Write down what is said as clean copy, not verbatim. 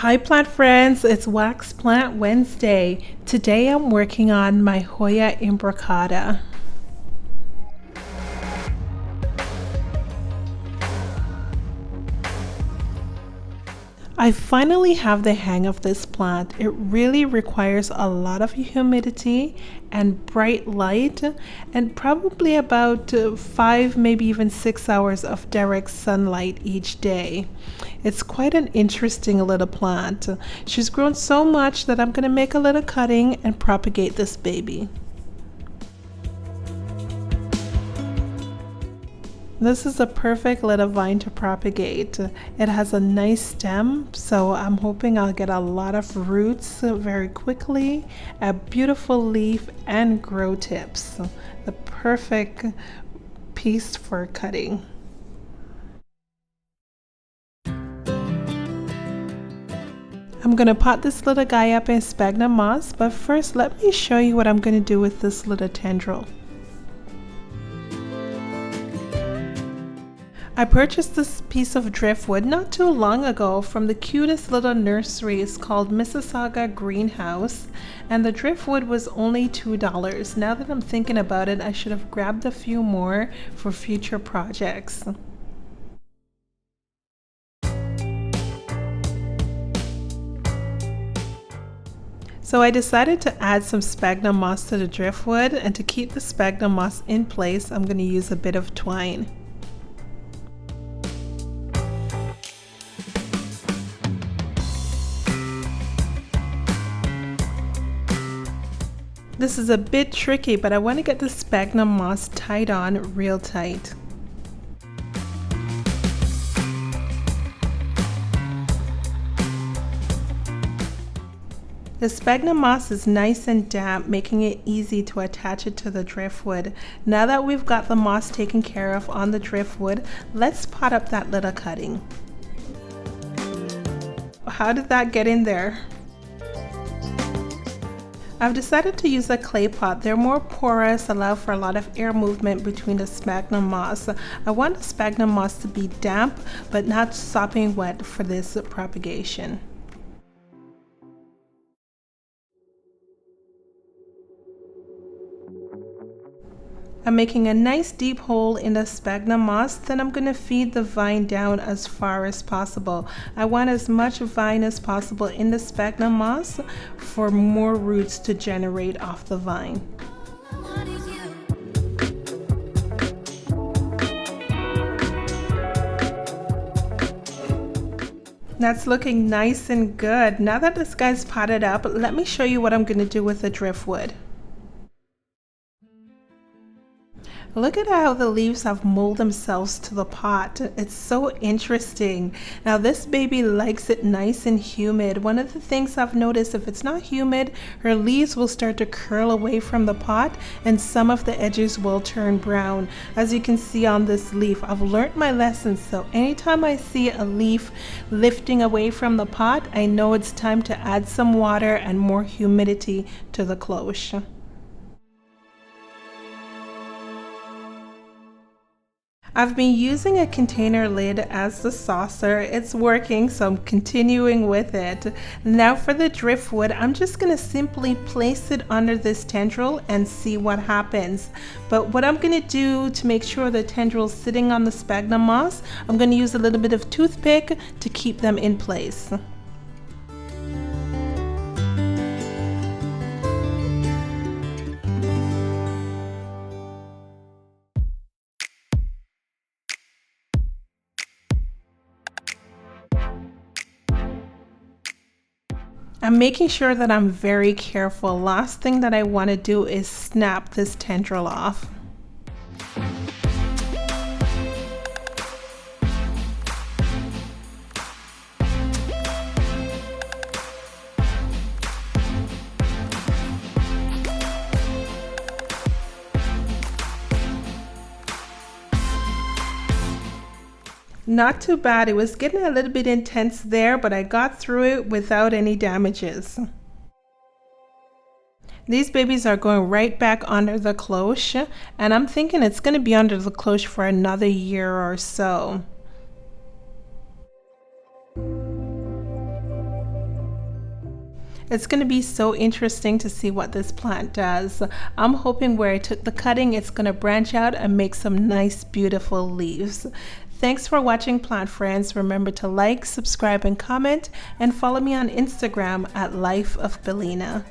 Hi plant friends, it's Wax Plant Wednesday. Today I'm working on my Hoya imbricata. I finally have the hang of this plant. It really requires a lot of humidity and bright light and probably about 5, maybe even 6 hours of direct sunlight each day. It's quite an interesting little plant. She's grown so much that I'm going to make a little cutting and propagate this baby. This is a perfect little vine to propagate. It has a nice stem, so I'm hoping I'll get a lot of roots very quickly, a beautiful leaf, and grow tips. The perfect piece for cutting. I'm going to pot this little guy up in sphagnum moss, but first let me show you what I'm going to do with this little tendril. I purchased this piece of driftwood not too long ago from the cutest little nursery. It's called Mississauga Greenhouse, and the driftwood was only $2. Now that I'm thinking about it, I should have grabbed a few more for future projects. So I decided to add some sphagnum moss to the driftwood, and to keep the sphagnum moss in place, I'm going to use a bit of twine. This is a bit tricky, but I want to get the sphagnum moss tied on real tight. The sphagnum moss is nice and damp, making it easy to attach it to the driftwood. Now that we've got the moss taken care of on the driftwood, let's pot up that little cutting. How did that get in there? I've decided to use a clay pot. They're more porous, allow for a lot of air movement between the sphagnum moss. I want the sphagnum moss to be damp, but not sopping wet for this propagation. I'm making a nice deep hole in the sphagnum moss, then I'm going to feed the vine down as far as possible. I want as much vine as possible in the sphagnum moss for more roots to generate off the vine. That's looking nice and good. Now that this guy's potted up, let me show you what I'm going to do with the driftwood. Look at how the leaves have molded themselves to the pot. It's so interesting. Now this baby likes it nice and humid. One of the things I've noticed, if it's not humid, her leaves will start to curl away from the pot and some of the edges will turn brown. As you can see on this leaf, I've learned my lesson. So anytime I see a leaf lifting away from the pot, I know it's time to add some water and more humidity to the cloche. I've been using a container lid as the saucer. It's working, so I'm continuing with it. Now for the driftwood, I'm just going to simply place it under this tendril and see what happens. But what I'm going to do to make sure the tendril is sitting on the sphagnum moss, I'm going to use a little bit of toothpick to keep them in place. I'm making sure that I'm very careful. Last thing that I want to do is snap this tendril off. Not too bad. It was getting a little bit intense there, but I got through it without any damages. These babies are going right back under the cloche, and I'm thinking it's going to be under the cloche for another year or so. It's going to be so interesting to see what this plant does. I'm hoping where I took the cutting, it's going to branch out and make some nice, beautiful leaves. Thanks for watching, plant friends. Remember to like, subscribe, and comment, and follow me on Instagram at Life of Bellina.